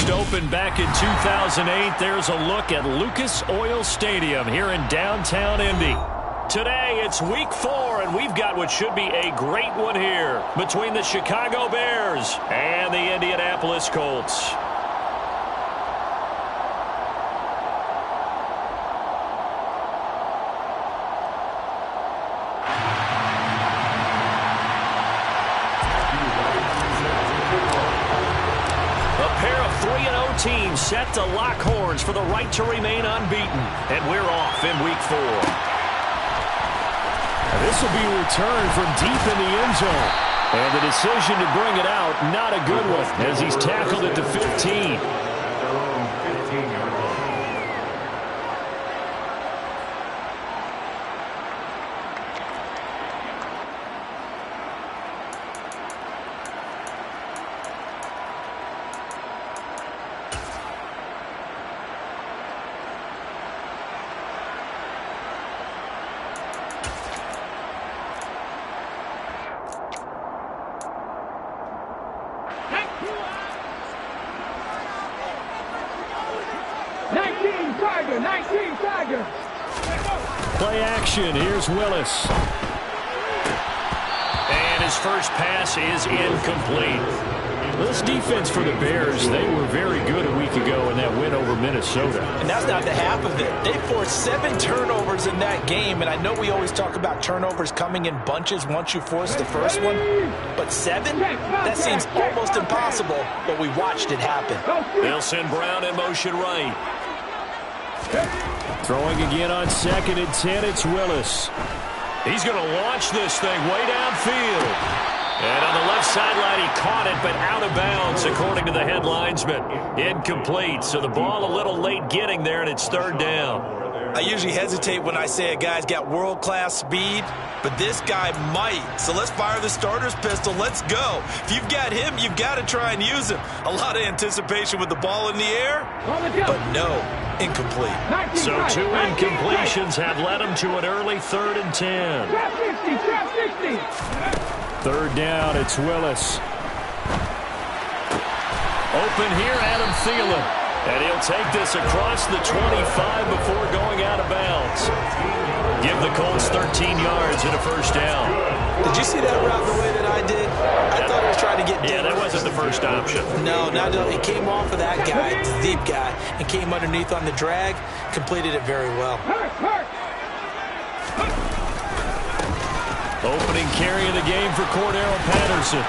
first opened back in 2008. There's a look at Lucas Oil Stadium here in downtown Indy. Today, it's week 4, and we've got what should be a great one here between the Chicago Bears and the Indianapolis Colts. Teams set to lock horns for the right to remain unbeaten. And we're off in week 4. This will be a return from deep in the end zone. And the decision to bring it out, not a good one, as he's tackled at the 15. Play action. Here's Willis. And his first pass is incomplete. This defense for the Bears, they were very good a week ago in that win over Minnesota. And that's not the half of it. They forced 7 turnovers in that game, and I know we always talk about turnovers coming in bunches once you force the first one, but 7? That seems almost impossible, but we watched it happen. They'll send Brown in motion right. Throwing again on 2nd and 10, it's Willis. He's going to launch this thing way downfield. And on the left sideline, he caught it, but out of bounds, according to the head linesman. Incomplete, so the ball a little late getting there, and it's 3rd down. I usually hesitate when I say a guy's got world-class speed, but this guy might. So let's fire the starter's pistol. Let's go. If you've got him, you've got to try and use him. A lot of anticipation with the ball in the air, but no, incomplete. So 2 incompletions have led him to an early 3rd and 10. 3rd down, it's Willis. Open here, Adam Thielen. And he'll take this across the 25 before going out of bounds. Give the Colts 13 yards and a first down. Did you see that route the way that I did? I thought he was trying to get deep. Yeah, that wasn't the first option. No, it came off of that guy, the deep guy, and came underneath on the drag, completed it very well. Opening carry of the game for Cordero Patterson.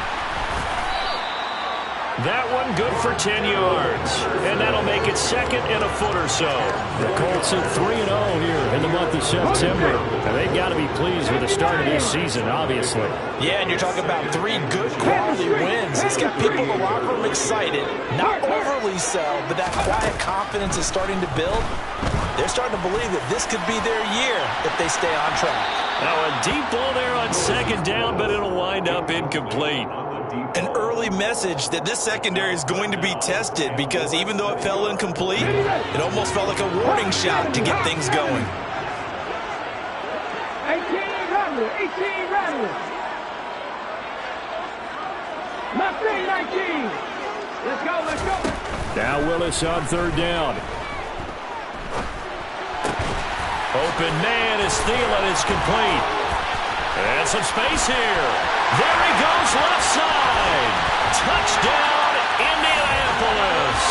That one good for 10 yards. And that'll make it 2nd and a foot or so. The Colts at 3-0 here in the month of September. And they've got to be pleased with the start of this season, obviously. Yeah, and you're talking about 3 good quality wins. It's got people in the locker room excited. Not overly so, but that quiet confidence is starting to build. They're starting to believe that this could be their year if they stay on track. Now a deep ball there on 2nd down, but it'll wind up incomplete. An early message that this secondary is going to be tested because even though it fell incomplete, it almost felt like a warning shot to get things going. 18 runners. Mustang 19. Let's go. Now Willis on 3rd down. Open man is Thielen. It's complete. And some space here. There he goes, left side. Touchdown, Indianapolis.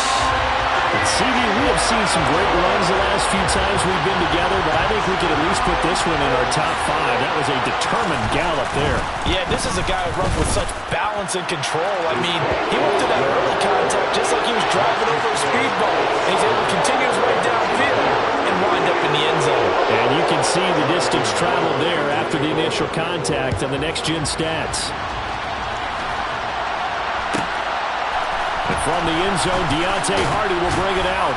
CD, we have seen some great runs the last few times we've been together, but I think we could at least put this one in our top 5. That was a determined gallop there. Yeah, this is a guy who runs with such balance and control. I mean, he went to that early contact just like he was driving over a speedboat. And he's able to continue his way downfield and wind up in the end zone. And you can see the distance traveled there after the initial contact on the next-gen stats. And from the end zone, Deontay Hardy will bring it out.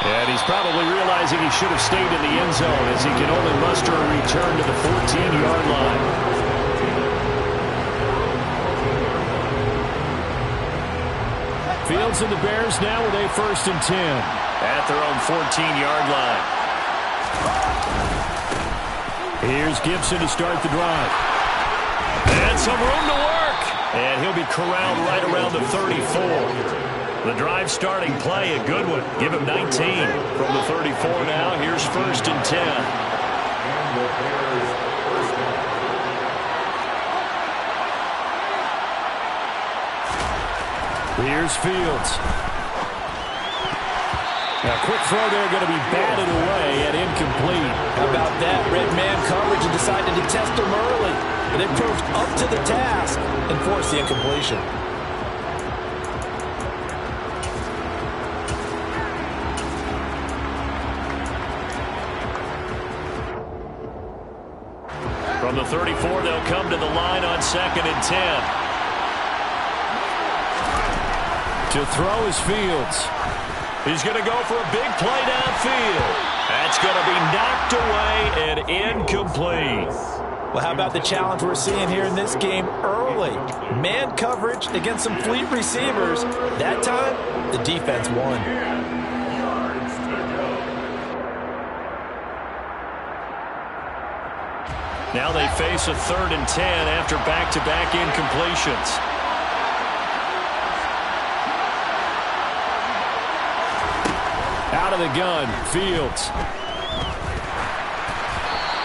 And he's probably realizing he should have stayed in the end zone as he can only muster a return to the 14-yard line. Fields and the Bears now with a 1st and 10. At their own 14-yard line. Here's Gibson to start the drive. And some room to work. And he'll be corralled right around the 34. The drive starting play, a good one. Give him 19. From the 34 now, here's 1st and 10. Here's Fields. A quick throw there, going to be batted away and incomplete. How about that? Red man coverage and decided to test him early. But they proved up to the task and forced the incompletion. From the 34, they'll come to the line on 2nd and 10. To throw is Fields. He's going to go for a big play downfield. That's going to be knocked away and incomplete. Well, how about the challenge we're seeing here in this game early? Man coverage against some fleet receivers. That time, the defense won. Now they face a 3rd and 10 after back-to-back incompletions. Out of the gun, Fields.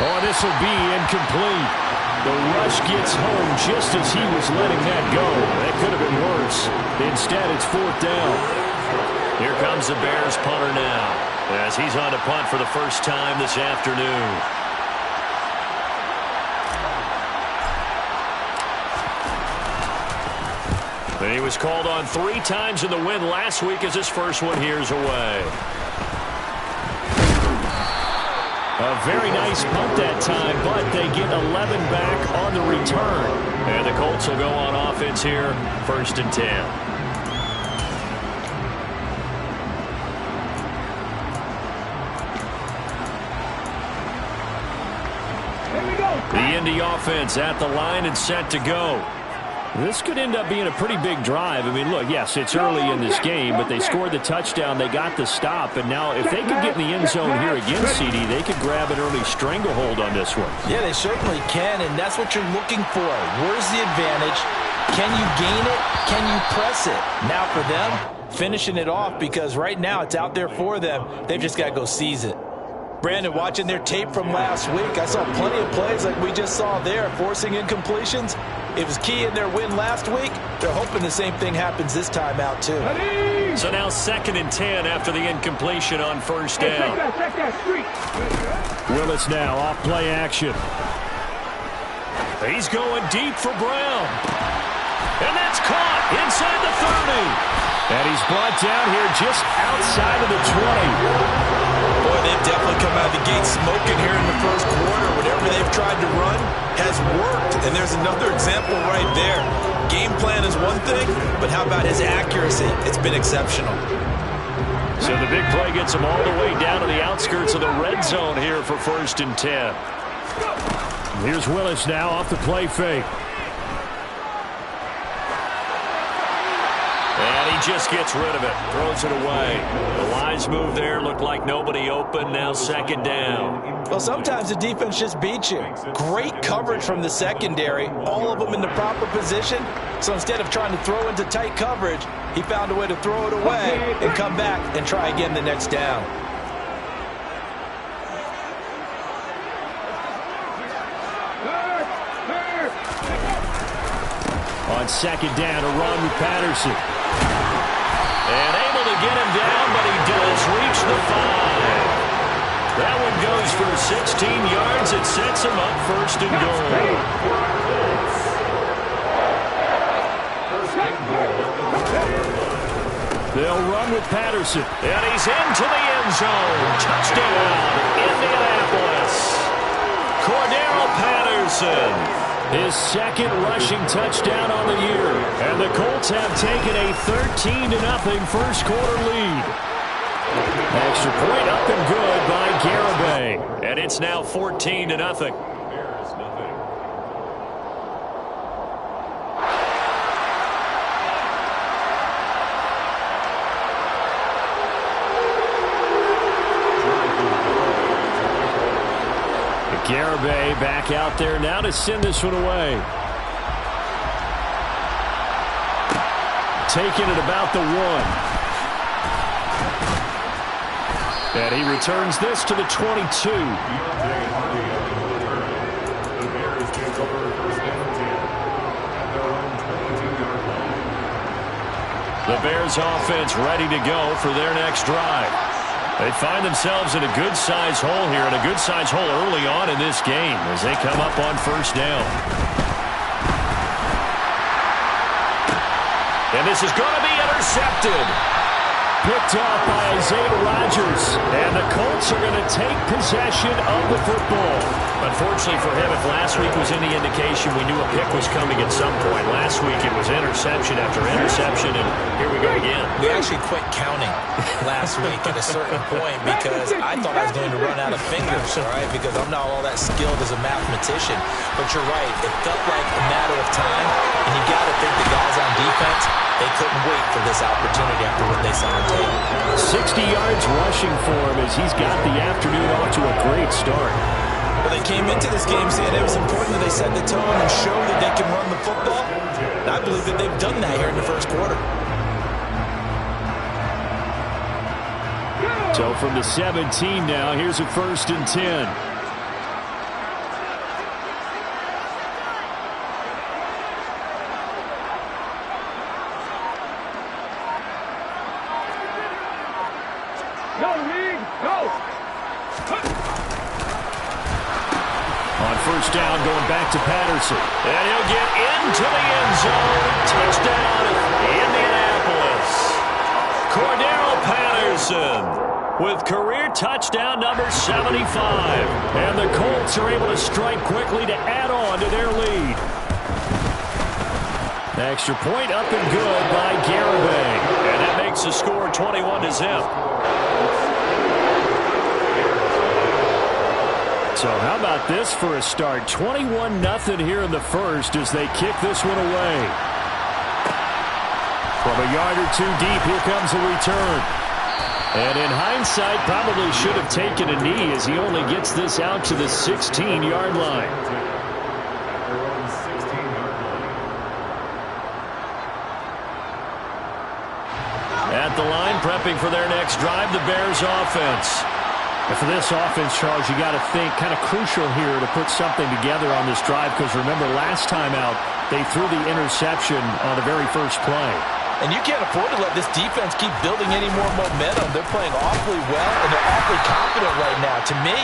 Oh, this will be incomplete. The rush gets home just as he was letting that go. That could have been worse. Instead, it's 4th down. Here comes the Bears punter now, as he's on to punt for the first time this afternoon. And he was called on 3 times in the win last week as his first one here's away. A very nice punt that time, but they get 11 back on the return. And the Colts will go on offense here, 1st and 10. The Indy offense at the line and set to go. This could end up being a pretty big drive. I mean, look, yes, it's early in this game, but they scored the touchdown. They got the stop. And now if they could get in the end zone here against CD, they could grab an early stranglehold on this one. Yeah, they certainly can, and that's what you're looking for. Where's the advantage? Can you gain it? Can you press it? Now for them, finishing it off, because right now it's out there for them. They've just got to go seize it. Brandon, watching their tape from last week, I saw plenty of plays like we just saw there, forcing incompletions. It was key in their win last week. They're hoping the same thing happens this time out, too. So now 2nd and 10 after the incompletion on 1st down. Willis now off play action. He's going deep for Brown. And that's caught inside the 30. And he's brought down here just outside of the 20. Boy, they've definitely come out of the gate smoking here in the first quarter. Whatever they've tried to run has worked. And there's another example right there. Game plan is one thing, but how about his accuracy? It's been exceptional. So the big play gets him all the way down to the outskirts of the red zone here for 1st and 10. Here's Willis now off the play fake. And he just gets rid of it, throws it away. The wise move there, looked like nobody open, now 2nd down. Well, sometimes the defense just beats you. Great coverage from the secondary, all of them in the proper position. So instead of trying to throw into tight coverage, he found a way to throw it away and come back and try again the next down. On 2nd down, a run with Patterson. And able to get him down, but he does reach the 5. That one goes for 16 yards. It sets him up 1st and goal. They'll run with Patterson. And he's into the end zone. Touchdown, Indianapolis. Cordero Patterson. His 2nd rushing touchdown on the year. And the Colts have taken a 13-0 first quarter lead. Extra point up and good by Garibay. And it's now 14-0. Garibay back out there now to send this one away. taken at about the 1. And he returns this to the 22. The Bears offense ready to go for their next drive. They find themselves in a good-sized hole here, and a good-sized hole early on in this game as they come up on first down. And this is going to be intercepted. Picked off by Isaiah Rodgers. And the Colts are going to take possession of the football. Unfortunately for him, if last week was any indication, we knew a pick was coming at some point. Last week it was interception after interception, and here we go again. We actually quit counting last week at a certain point because I thought I was going to run out of fingers, all right, because I'm not all that skilled as a mathematician. But you're right. It felt like a matter of time, and you got to think the guys on defense, they couldn't wait for this opportunity after what they saw on tape. 60 yards rushing for him as he's got the afternoon off to a great start. Well, they came into this game saying it was important that they set the tone and show that they can run the football. And I believe that they've done that here in the first quarter. So from the 17 now, here's a 1st and 10. First down going back to Patterson. And he'll get into the end zone. Touchdown, Indianapolis. Cordero Patterson with career touchdown number 75. And the Colts are able to strike quickly to add on to their lead. Extra point up and good by Garibay. And that makes the score 21-0. So how about this for a start? 21-0 here in the first as they kick this one away. From a yard or two deep, here comes a return. And in hindsight, probably should have taken a knee as he only gets this out to the 16-yard line. At the line, prepping for their next drive, the Bears offense. And for this offense, Charles, you got to think kind of crucial here to put something together on this drive because remember last time out they threw the interception on the very first play. And you can't afford to let this defense keep building any more momentum. They're playing awfully well, and they're awfully confident right now. To me,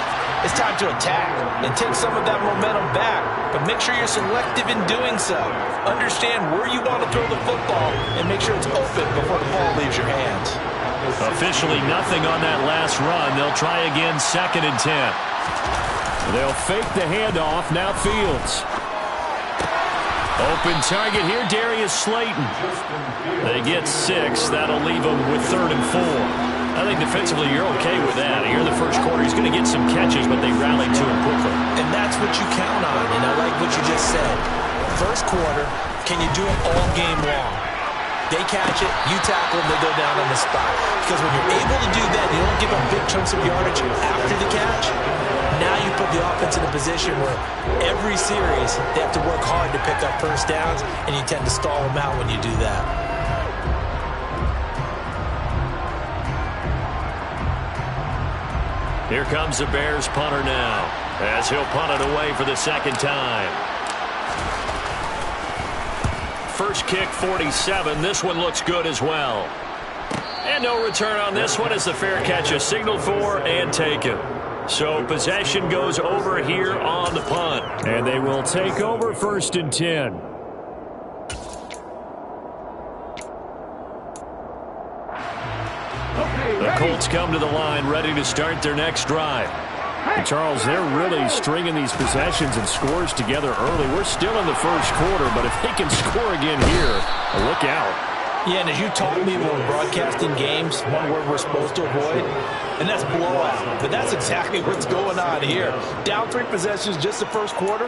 it's time to attack and take some of that momentum back. But make sure you're selective in doing so. Understand where you want to throw the football and make sure it's open before the ball leaves your hands. Officially nothing on that last run. They'll try again 2nd and 10. They'll fake the handoff. Now Fields. Open target here, Darius Slayton. They get 6. That'll leave them with 3rd and 4. I think defensively you're okay with that. Here in the first quarter, he's going to get some catches, but they rallied to him quickly. And that's what you count on, and I like what you just said. First quarter, can you do it all game long? They catch it, you tackle them, they go down on the spot. Because when you're able to do that, you don't give them big chunks of yardage after the catch. Now you put the offense in a position where every series they have to work hard to pick up first downs, and you tend to stall them out when you do that. Here comes the Bears punter now, as he'll punt it away for the 2nd time. First kick, 47. This one looks good as well. And no return on this one as the fair catch is signaled for and taken. So possession goes over here on the punt. And they will take over 1st and 10. The Colts come to the line ready to start their next drive. And Charles, they're really stringing these possessions and scores together early. We're still in the first quarter, but if they can score again here, look out. Yeah, and as you taught me when we're broadcasting games, one word we're supposed to avoid, and that's blowout. But that's exactly what's going on here. Down 3 possessions just the first quarter.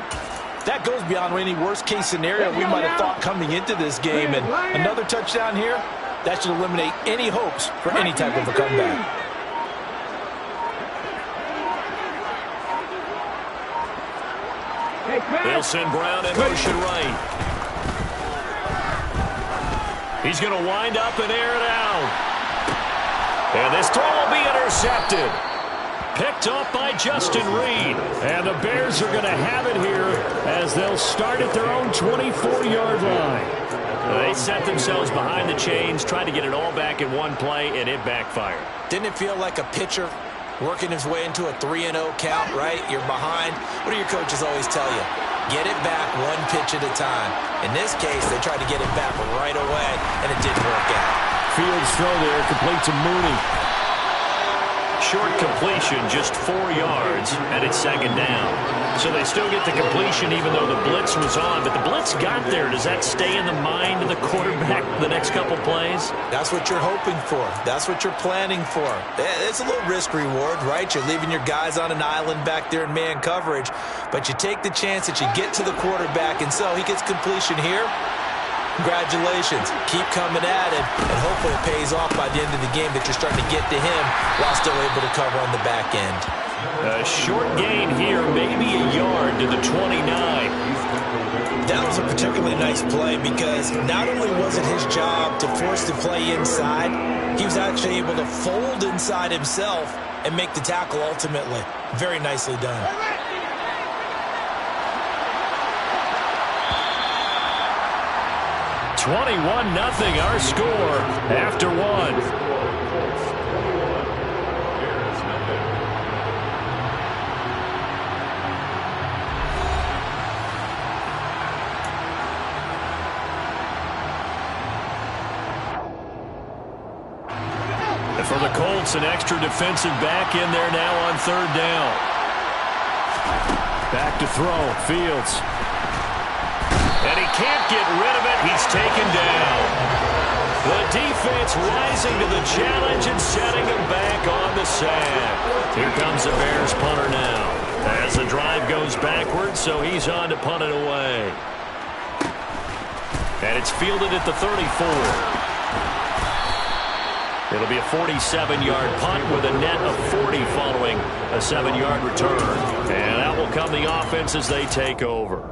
That goes beyond any worst-case scenario we might have thought coming into this game. And another touchdown here, that should eliminate any hopes for any type of a comeback. They'll send Brown in motion right. He's going to wind up and air it out. And this throw will be intercepted. Picked off by Justin Reed. And the Bears are going to have it here as they'll start at their own 24-yard line. They set themselves behind the chains, tried to get it all back in one play, and it backfired. Didn't it feel like a pitcher working his way into a 3-0 count, right? You're behind. What do your coaches always tell you? Get it back one pitch at a time. In this case, they tried to get it back right away, and it didn't work out. Fields throw there, complete to Mooney. Short completion, just 4 yards, and it's second down. So they still get the completion even though the blitz was on. But the blitz got there. Does that stay in the mind of the quarterback the next couple plays? That's what you're hoping for. That's what you're planning for. It's a little risk reward, right? You're leaving your guys on an island back there in man coverage. But you take the chance that you get to the quarterback, and so he gets completion here. Congratulations. Keep coming at him, and hopefully it pays off by the end of the game that you're starting to get to him while still able to cover on the back end. A short gain here, maybe a yard to the 29. That was a particularly nice play because not only was it his job to force the play inside, he was actually able to fold inside himself and make the tackle ultimately. Very nicely done. 21-0 our score after one. And for the Colts, an extra defensive back in there now on third down. Back to throw, Fields. And he can't get rid of it. He's taken down. The defense rising to the challenge and setting him back on the sack. Here comes the Bears punter now. As the drive goes backwards, so he's on to punt it away. And it's fielded at the 34. It'll be a 47-yard punt with a net of 40 following a 7-yard return. And out will come the offense as they take over.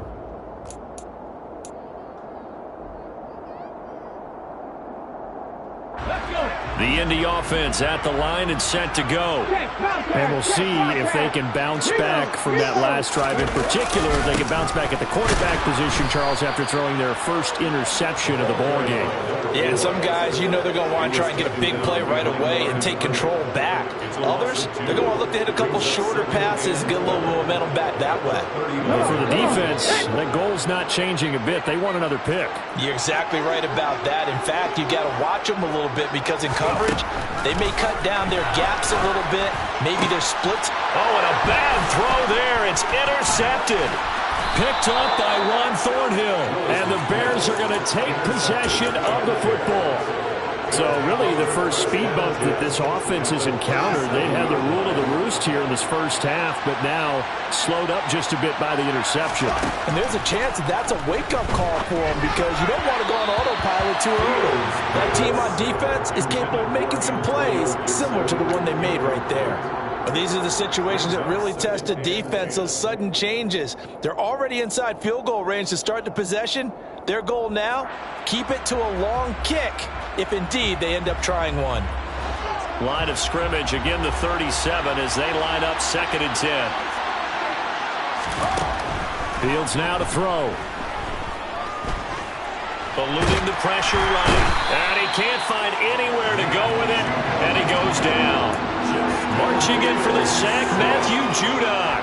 The Indy offense at the line and set to go. And we'll see if they can bounce back from that last drive. In particular, if they can bounce back at the quarterback position, Charles, after throwing their first interception of the ballgame. Yeah, some guys, you know they're going to want to try and get a big play right away and take control back. Others, they're going to look to hit a couple shorter passes and get a little momentum back that way. Well, for the defense, that goal's not changing a bit. They want another pick. You're exactly right about that. In fact, you got to watch them a little bit because in coverage, they may cut down their gaps a little bit, maybe their splits. Oh, and a bad throw there. It's intercepted. Picked up by Ron Thornhill. And the Bears are going to take possession of the football. So really the first speed bump that this offense has encountered. They had the rule of the roost here in this first half, but now slowed up just a bit by the interception. And there's a chance that that's a wake-up call for them because you don't want to go on autopilot too early. That team on defense is capable of making some plays similar to the one they made right there. But these are the situations that really test a defense, those sudden changes. They're already inside field goal range to start the possession. Their goal now, keep it to a long kick if indeed they end up trying one. Line of scrimmage, again the 37 as they line up 2nd and 10. Fields now to throw. Eluding the pressure right. And he can't find anywhere to go with it. And he goes down. Marching in for the sack, Matthew Judon.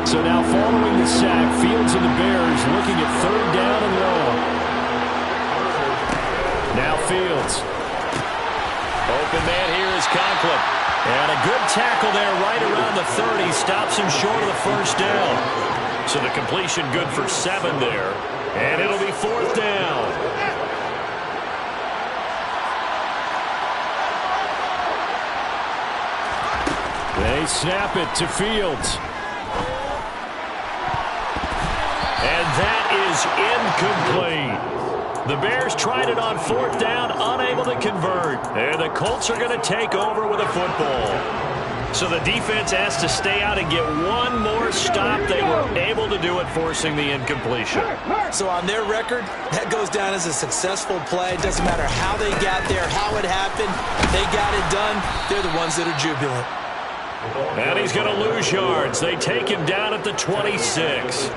So now following the sack, Fields and the Bears looking at 3rd down and long. Now Fields. Open man here is Conklin. And a good tackle there right around the 30. Stops him short of the first down. So the completion good for 7 there. And it'll be 4th down. They snap it to Fields. And that is incomplete. The Bears tried it on 4th down, unable to convert. And the Colts are going to take over with a football. So the defense has to stay out and get one more stop. They were able to do it, forcing the incompletion. So on their record, that goes down as a successful play. It doesn't matter how they got there, how it happened. They got it done. They're the ones that are jubilant. And he's going to lose yards. They take him down at the 26.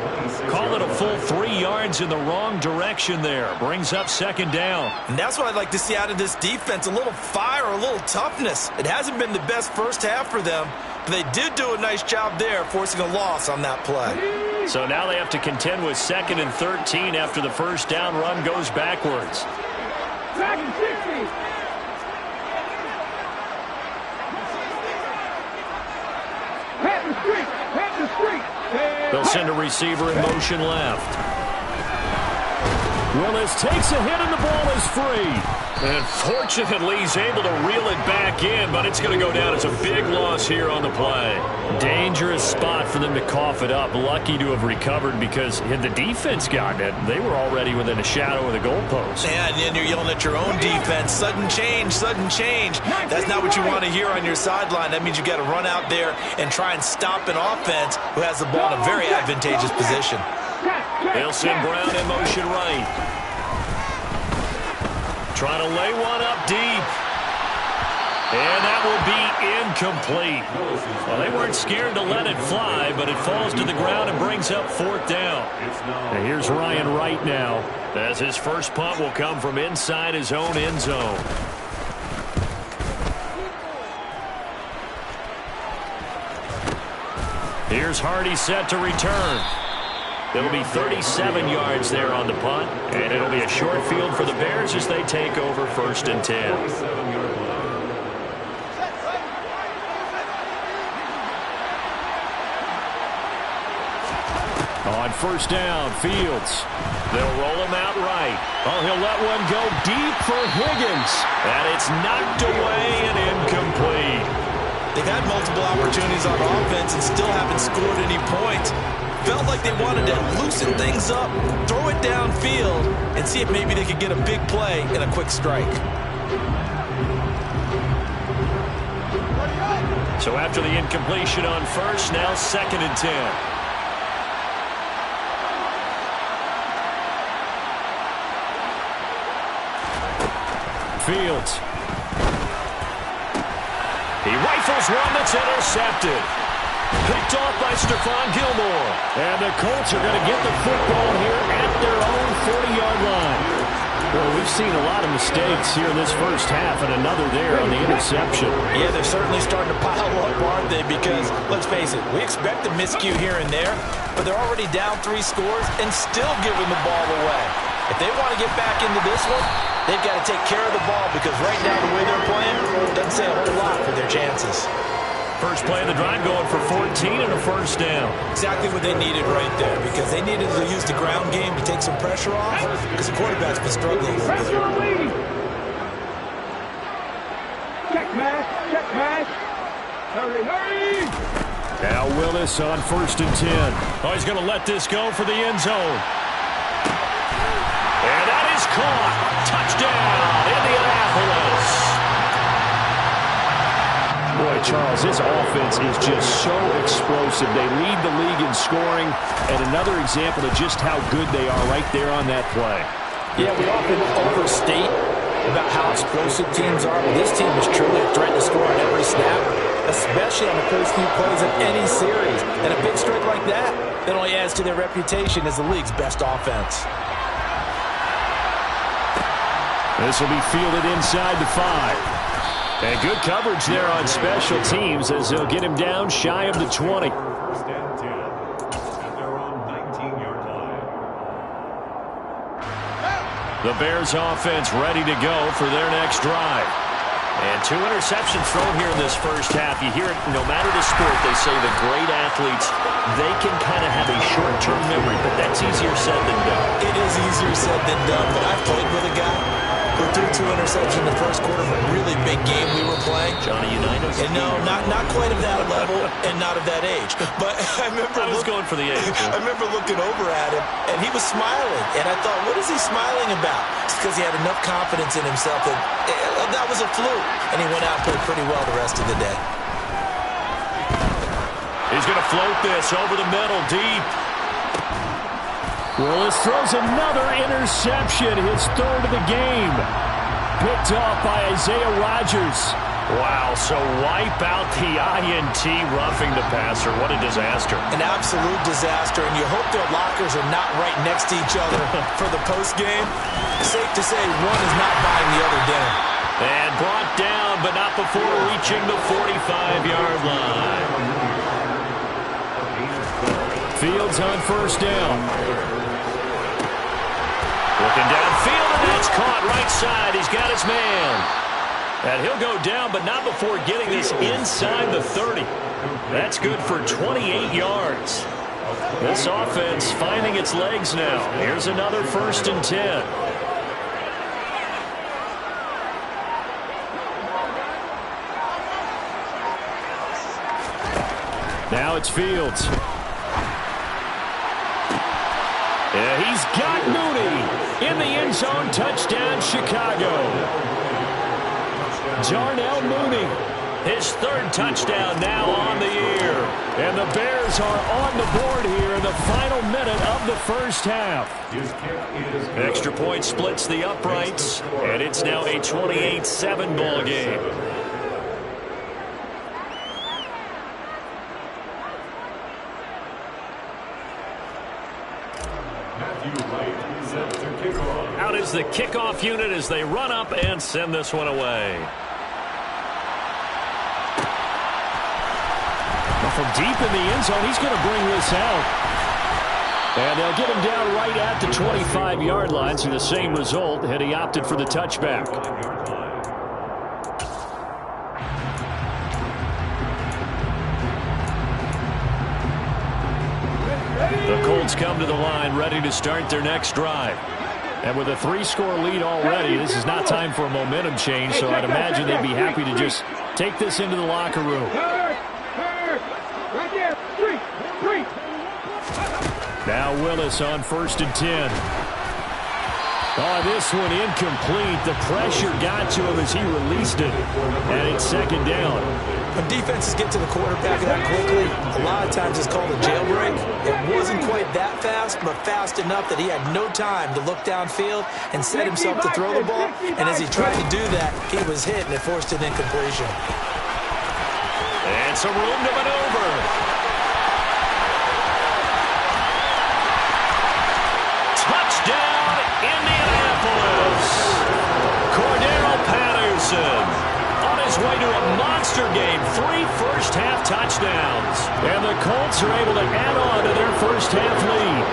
Call it a full 3 yards in the wrong direction there. Brings up second down. And that's what I'd like to see out of this defense, a little fire, a little toughness. It hasn't been the best first half for them, but they did do a nice job there, forcing a loss on that play. So now they have to contend with 2nd and 13 after the first down run goes backwards. 2nd and 60. They'll send a receiver in motion left. Willis takes a hit and the ball is free. And fortunately, he's able to reel it back in, but it's going to go down as a big loss here on the play. Dangerous spot for them to cough it up. Lucky to have recovered because had the defense gotten it, they were already within a shadow of the goalpost. Yeah, and then you're yelling at your own defense. Sudden change, sudden change. That's not what you want to hear on your sideline. That means you got to run out there and try and stop an offense who has the ball in a very advantageous position. They'll send Brown in motion right. Trying to lay one up deep. And that will be incomplete. Well, they weren't scared to let it fly, but it falls to the ground and brings up 4th down. And here's Ryan Wright now, as his first punt will come from inside his own end zone. Here's Hardy set to return. It'll be 37 yards there on the punt, and it'll be a short field for the Bears as they take over 1st and 10. On 1st down, Fields. They'll roll him out right. Oh, he'll let one go deep for Higgins. And it's knocked away and incomplete. They've had multiple opportunities on offense and still haven't scored any points. Felt like they wanted to loosen things up, throw it downfield, and see if maybe they could get a big play and a quick strike. So after the incompletion on 1st, now 2nd and 10. Fields. He rifles one that's intercepted. Picked off by Stephon Gilmore. And the Colts are going to get the football here at their own 40-yard line. Well, we've seen a lot of mistakes here in this first half, and another there on the interception. Yeah, they're certainly starting to pile up, aren't they? Because, let's face it, we expect a miscue here and there, but they're already down 3 scores and still giving the ball away. If they want to get back into this one, they've got to take care of the ball because right now the way they're playing doesn't say a whole lot for their chances. First play of the drive going for 14 and a 1st down. Exactly what they needed right there because they needed to use the ground game to take some pressure off because the quarterback's been struggling a little bit. Check match. Hurry. Now Willis on 1st and 10. Oh, he's going to let this go for the end zone. And that is caught. Touchdown, Indianapolis. Boy, Charles, this offense is just so explosive. They lead the league in scoring, and another example of just how good they are right there on that play. Yeah, we often overstate about how explosive teams are, but this team is truly a threat to score on every snap, especially on the first few plays of any series. And a big strike like that only adds to their reputation as the league's best offense. This will be fielded inside the 5. And good coverage there on special teams as they'll get him down shy of the 20. First down 10 at their own 19-yard line. The Bears offense ready to go for their next drive. And 2 interceptions thrown here in this first half. You hear it, no matter the sport, they say the great athletes, they can kind of have a short-term memory, but that's easier said than done. It is easier said than done, but I've played with a guy who threw 2 interceptions in the first quarter of a really big game we were playing. Johnny Unitas? And no, not quite of that level and not of that age. But I remember I was going for the age. I remember looking over at him, and he was smiling. And I thought, what is he smiling about? It's because he had enough confidence in himself that that was a fluke. And he went out and played pretty well the rest of the day. He's going to float this over the middle, deep. Willis throws another interception, his third of the game. Picked off by Isaiah Rodgers. Wow, so wipe out the INT roughing the passer. What a disaster. An absolute disaster, and you hope their lockers are not right next to each other for the postgame. Safe to say one is not buying the other dinner. And brought down, but not before reaching the 45-yard line. Fields on first down. Looking downfield, and that's caught right side. He's got his man. And he'll go down, but not before getting this inside the 30. That's good for 28 yards. This offense finding its legs now. Here's another 1st and 10. Now it's Fields. Yeah, he's got Mooney in the end zone. Touchdown, Chicago. Darnell Mooney, his 3rd touchdown now on the year. And the Bears are on the board here in the final minute of the first half. Extra point splits the uprights, and it's now a 28-7 ball game. Out is the kickoff unit as they run up and send this one away. From deep in the end zone, he's going to bring this out. And they'll get him down right at the 25-yard line, so the same result had he opted for the touchback. The Colts come to the line ready to start their next drive. And with a 3-score lead already, this is not time for a momentum change, so I'd imagine they'd be happy to just take this into the locker room. Right there. Three. Now Willis on 1st and 10. Oh, this one incomplete. The pressure got to him as he released it. And it's 2nd down. When defenses get to the quarterback that quickly, a lot of times it's called a jailbreak. It wasn't quite that fast, but fast enough that he had no time to look downfield and set himself to throw the ball. And as he tried to do that, he was hit, and it forced an incompletion. And some room to maneuver. Touchdown, Indianapolis. Cordero Patterson on his way to a monster game. 3 first-half touchdowns. And the Colts are able to add on to their first-half lead.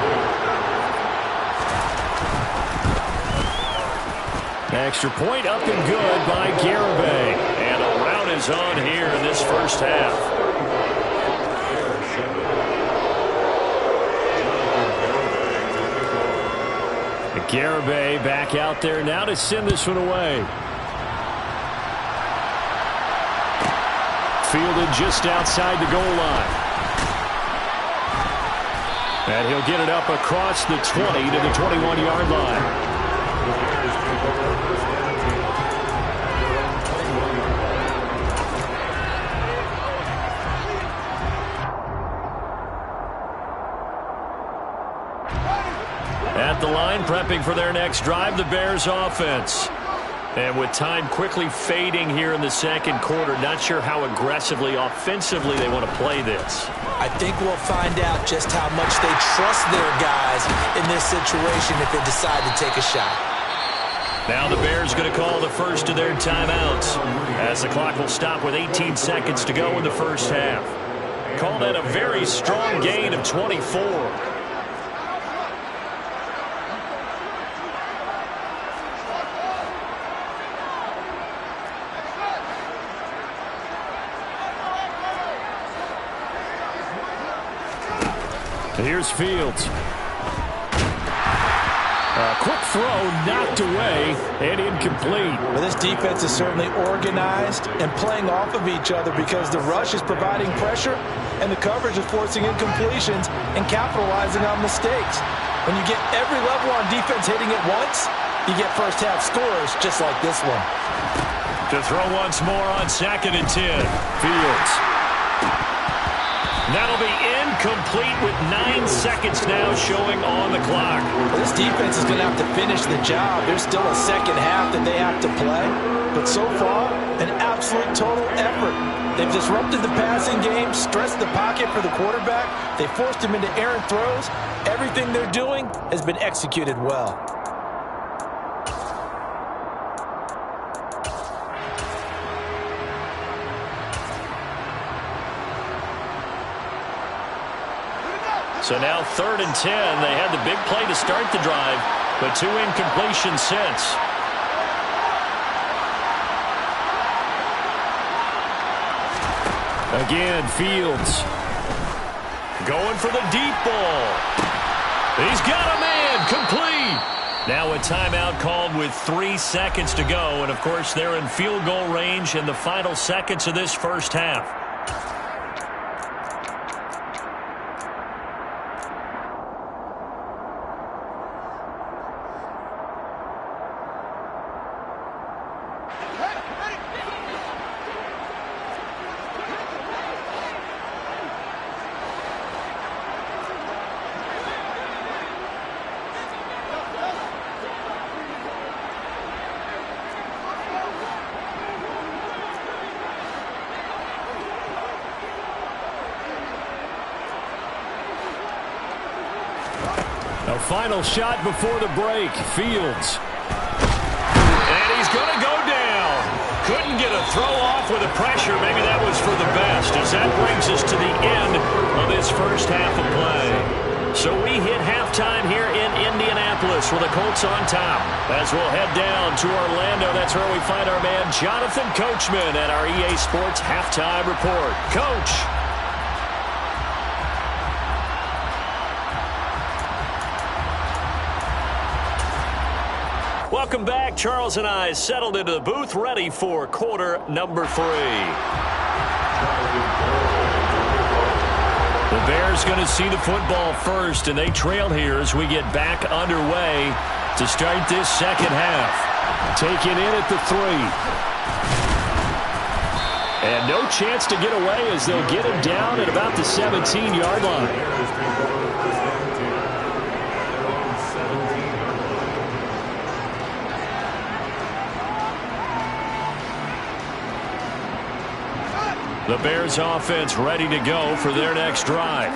Extra point up and good by Garibay. And a rout is on here in this first half. Garibay back out there now to send this one away. Fielded just outside the goal line. And he'll get it up across the 20 to the 21-yard line. At the line, prepping for their next drive, the Bears offense. And with time quickly fading here in the 2nd quarter, not sure how aggressively, offensively they want to play this. I think we'll find out just how much they trust their guys in this situation if they decide to take a shot. Now the Bears going to call the first of their timeouts as the clock will stop with 18 seconds to go in the first half. Call that a very strong gain of 24. Here's Fields. A quick throw knocked away and incomplete. Well, this defense is certainly organized and playing off of each other because the rush is providing pressure and the coverage is forcing incompletions and capitalizing on mistakes. When you get every level on defense hitting it once, you get first half scores just like this one. To throw once more on 2nd and 10. Fields. That'll be incomplete with 9 seconds now showing on the clock. Well, this defense is going to have to finish the job. There's still a second half that they have to play. But so far, an absolute total effort. They've disrupted the passing game, stressed the pocket for the quarterback. They forced him into errant throws. Everything they're doing has been executed well. So now 3rd and 10. They had the big play to start the drive, but 2 incompletions since. Again, Fields. Going for the deep ball. He's got a man. Complete. Now a timeout called with 3 seconds to go. And, of course, they're in field goal range in the final seconds of this first half. A final shot before the break. Fields. And he's going to go down. Couldn't get a throw off with the pressure. Maybe that was for the best, as that brings us to the end of this first half of play. So we hit halftime here in Indianapolis with the Colts on top. As we'll head down to Orlando, that's where we find our man Jonathan Coachman at our EA Sports Halftime Report. Coach. Welcome back. Charles and I settled into the booth, ready for quarter number 3. The Bears going to see the football first, and they trail here as we get back underway to start this second half. Taken in at the 3. And no chance to get away as they'll get him down at about the 17-yard line. The Bears offense ready to go for their next drive.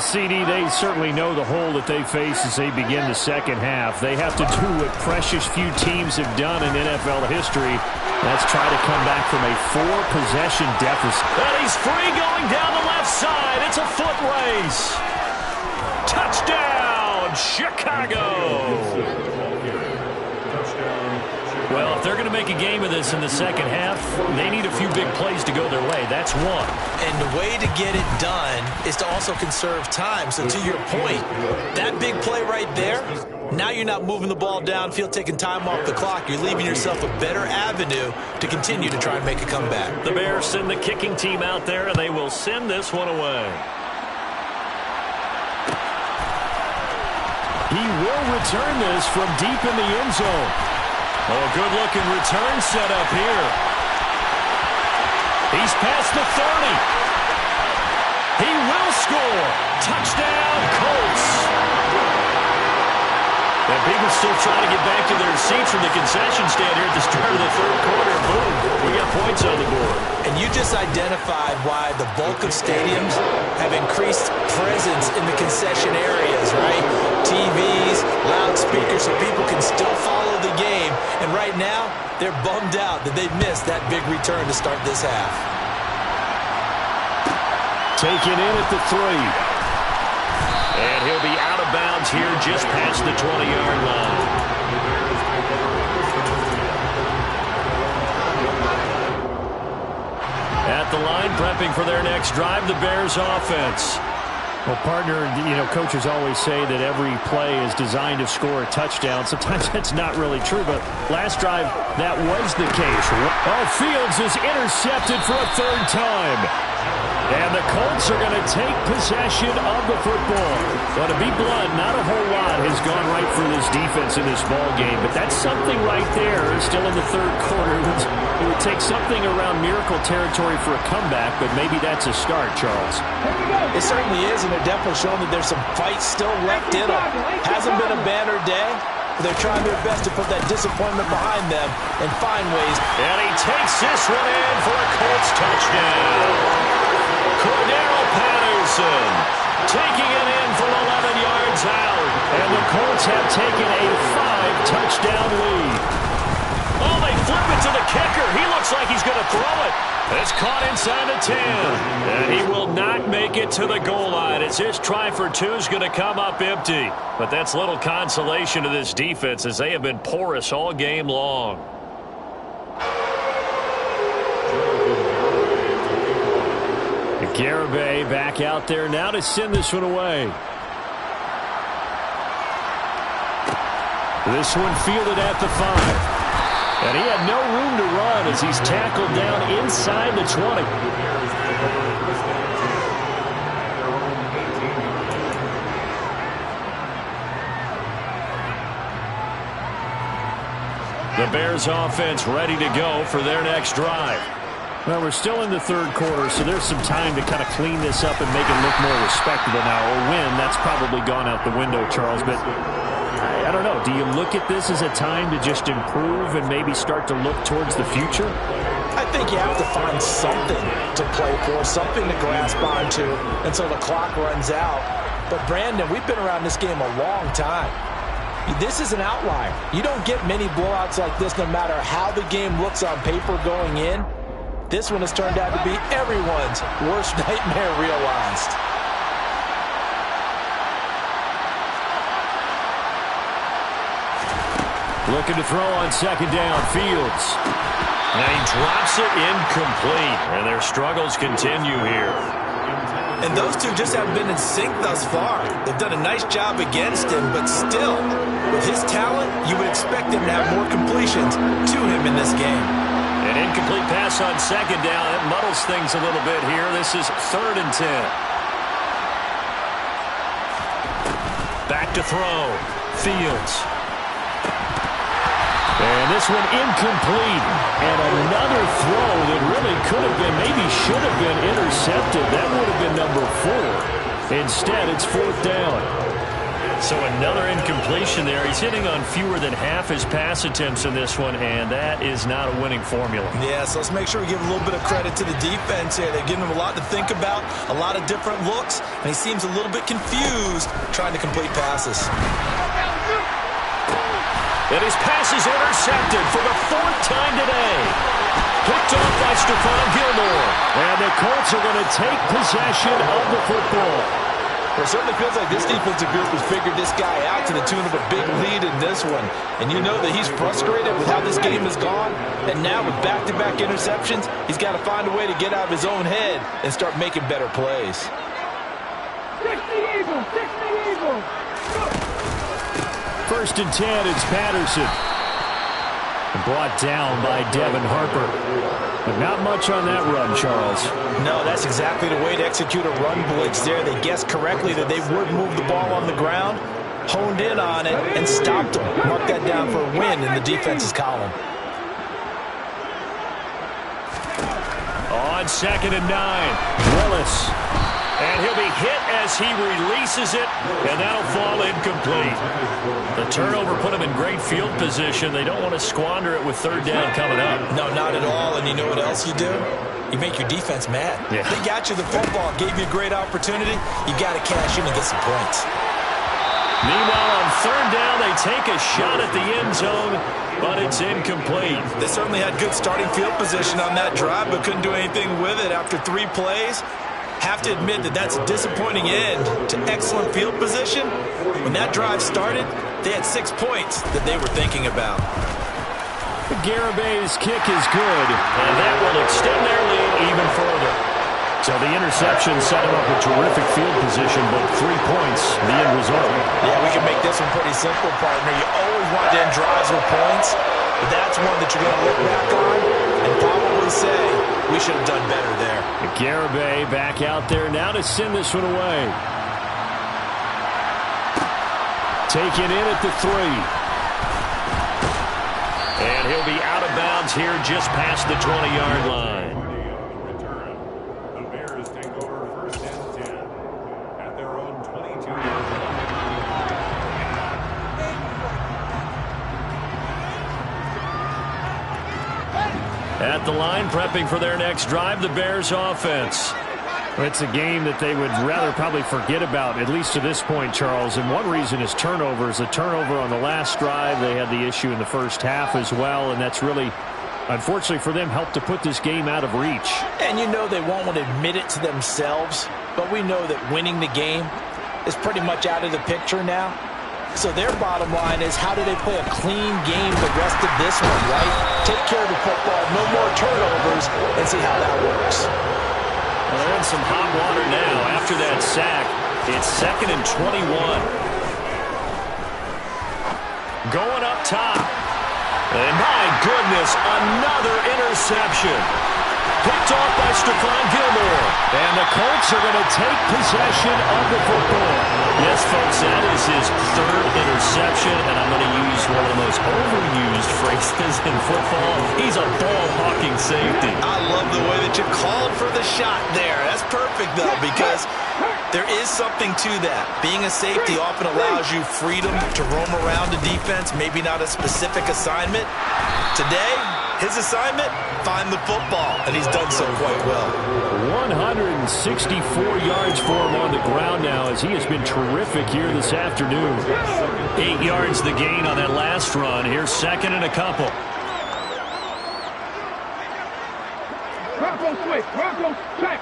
CD, they certainly know the hole that they face as they begin the second half. They have to do what precious few teams have done in NFL history. That's try to come back from a 4-possession deficit. And he's free going down the left side. It's a foot race. Touchdown, Chicago. Well, if they're going to make a game of this in the second half, they need a few big plays to go their way. That's one. And the way to get it done is to also conserve time. So to your point, that big play right there, now you're not moving the ball downfield, taking time off the clock. You're leaving yourself a better avenue to continue to try and make a comeback. The Bears send the kicking team out there, and they will send this one away. He will return this from deep in the end zone. Oh, good-looking return set up here. He's past the 30. He will score. Touchdown, Colts. And people still trying to get back to their seats from the concession stand here at the start of the third quarter. Boom, we got points on the board. And you just identified why the bulk of stadiums have increased presence in the concession areas, right? TVs, loudspeakers, so people can still follow the game. And right now, they're bummed out that they missed that big return to start this half. Taken in at the 3. And he'll be out of bounds here just past the 20-yard line. At the line, prepping for their next drive, the Bears offense. Well, partner, coaches always say that every play is designed to score a touchdown. Sometimes that's not really true, but last drive, that was the case. Oh, Fields is intercepted for a 3rd time. And the Colts are going to take possession of the football. Well, to be blunt, not a whole lot has gone right for this defense in this ball game, but that's something right there. Still in the third quarter. It would take something around miracle territory for a comeback, but maybe that's a start, Charles. It certainly is, and they're definitely showing that there's some fight still left in them. Hasn't been a banner day. They're trying their best to put that disappointment behind them and find ways. And he takes this one in for a Colts touchdown. Cordero Patterson taking it in from 11 yards out. And the Colts have taken a 5-touchdown lead. Oh, they flip it to the kicker. He looks like he's going to throw it. It's caught inside the 10. And he will not make it to the goal line as his try for two is going to come up empty. But that's little consolation to this defense as they have been porous all game long. Garibay back out there now to send this one away. This one fielded at the 5. And he had no room to run as he's tackled down inside the 20. The Bears offense ready to go for their next drive. Well, we're still in the third quarter, so there's some time to kind of clean this up and make it look more respectable now. Or win, that's probably gone out the window, Charles. But I don't know. Do you look at this as a time to just improve and maybe start to look towards the future? I think you have to find something to play for, something to grasp onto until the clock runs out. But, Brandon, we've been around this game a long time. This is an outlier. You don't get many blowouts like this no matter how the game looks on paper going in. This one has turned out to be everyone's worst nightmare realized. Looking to throw on second down, Fields. And he drops it incomplete. And their struggles continue here. And those two just haven't been in sync thus far. They've done a nice job against him, but still, with his talent, you would expect him to have more completions to him in this game. An incomplete pass on second down. It muddles things a little bit here. This is 3rd and 10. Back to throw. Fields. And this one incomplete. And another throw that really could have been, maybe should have been intercepted. That would have been number 4. Instead, it's 4th down. So another incompletion there. He's hitting on fewer than half his pass attempts in this one, and that is not a winning formula. Yeah, so let's make sure we give a little bit of credit to the defense here. They're giving him a lot to think about, a lot of different looks, and he seems a little bit confused trying to complete passes. And his pass is intercepted for the 4th time today. Picked off by Stephon Gilmore. And the Colts are going to take possession of the football. Well, it certainly feels like this defensive group has figured this guy out to the tune of a big lead in this one. And you know that he's frustrated with how this game has gone. And now with back-to-back interceptions, he's got to find a way to get out of his own head and start making better plays. 60 Eagles! 60 Eagles! 1st and 10, it's Patterson. Brought down by Devin Harper. But not much on that run, Charles. No, that's exactly the way to execute a run blitz there. They guessed correctly that they would move the ball on the ground, honed in on it, and stopped them. Mark that down for a win in the defense's column. On 2nd and 9, Willis. And he'll be hit as he releases it, and that'll fall incomplete. The turnover put him in great field position. They don't want to squander it with 3rd down coming up. No, not at all. And you know what else you do? You make your defense mad. Yeah. They got you the football, gave you a great opportunity. You got to cash in and get some points. Meanwhile, on 3rd down, they take a shot at the end zone, but it's incomplete. They certainly had good starting field position on that drive, but couldn't do anything with it after 3 plays. Have to admit that that's a disappointing end to excellent field position. When that drive started, they had 6 points that they were thinking about. Garibay's kick is good, and that will extend their lead even further. So the interception set him up with terrific field position, but 3 points, the end result. Yeah, we can make this one pretty simple, partner. You always want to end drives with points, but that's one that you're going to look back on and probably say, We should have done better there. Garibay back out there now to send this one away. Taken in at the 3. And he'll be out of bounds here just past the 20-yard line. The Bears take over 1st and 10 at their own 22-yard line. At the line, prepping for their next drive, the Bears offense. It's a game that they would rather probably forget about, at least to this point, Charles. And one reason is turnovers. The turnover on the last drive, they had the issue in the first half as well, and that's really, unfortunately for them, helped to put this game out of reach. And you know they won't want to admit it to themselves, but we know that winning the game is pretty much out of the picture now. So their bottom line is, how do they play a clean game the rest of this one, right? Take care of the football, no more turnovers, and see how that works. Well, they're in some hot water now. After that sack, it's 2nd and 21. Going up top. And my goodness, another interception. Picked off by Stephon Gilmore. And the Colts are going to take possession of the football. Yes, folks, that is his 3rd interception, and I'm going to use one of the most overused phrases in football. He's a ball-hawking safety. I love the way that you called for the shot there. That's perfect, though, because there is something to that. Being a safety often allows you freedom to roam around the defense, maybe not a specific assignment. Today, his assignment, find the football, and he's done so quite well. 164 yards for him on the ground now, as he has been terrific here this afternoon. 8 yards the gain on that last run. Here's 2nd and a couple. Bronco switch. Bronco check.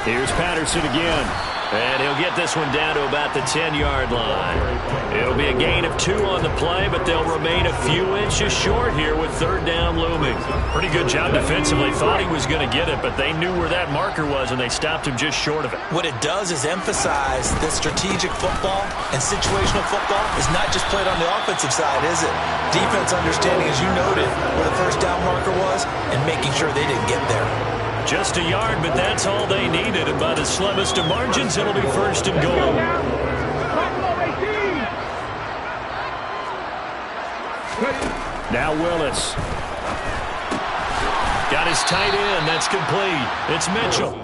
Here's Patterson again. And he'll get this one down to about the 10-yard line. It'll be a gain of 2 on the play, but they'll remain a few inches short here with 3rd down looming. Pretty good job defensively. Thought he was going to get it, but they knew where that marker was, and they stopped him just short of it. What it does is emphasize that strategic football and situational football is not just played on the offensive side, is it? Defense understanding, as you noted, where the 1st down marker was and making sure they didn't get there. Just a yard, but that's all they needed. And by the slimmest of margins, it'll be 1st and goal. Now Willis. Got his tight end. That's complete. It's Mitchell.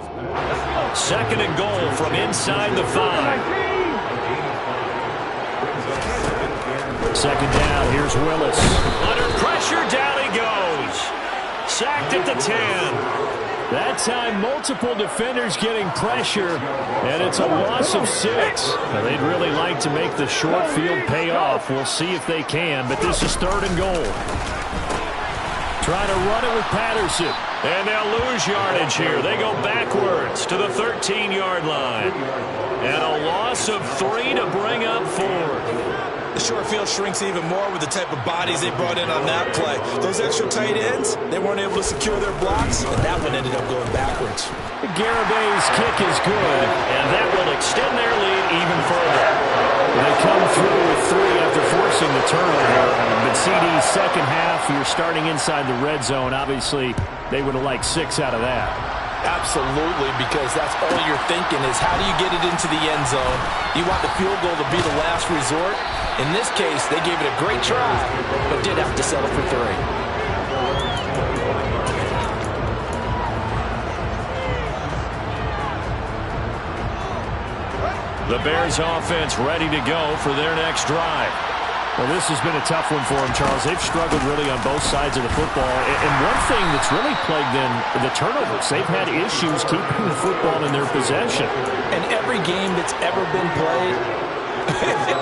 2nd and goal from inside the 5. 2nd down. Here's Willis. Under pressure, down he goes. Sacked at the 10. That time, multiple defenders getting pressure, and it's a loss of 6. Now, they'd really like to make the short field pay off. We'll see if they can, but this is 3rd and goal. Trying to run it with Patterson. And they'll lose yardage here. They go backwards to the 13-yard line. And a loss of 3 to bring up 4. The short field shrinks even more with the type of bodies they brought in on that play. Those extra tight ends, they weren't able to secure their blocks, and that one ended up going backwards. Garibay's kick is good, and that will extend their lead even further. They come through with 3 after forcing the turnover. But CD's 2nd half, you're starting inside the red zone. Obviously, they would have liked 6 out of that. Absolutely, because that's all you're thinking is, how do you get it into the end zone? You want the field goal to be the last resort. In this case, they gave it a great try, but did have to settle for 3. The Bears offense ready to go for their next drive. Well, this has been a tough one for them, Charles. They've struggled really on both sides of the football. And one thing that's really plagued them, the turnovers. They've had issues keeping the football in their possession. And every game that's ever been played,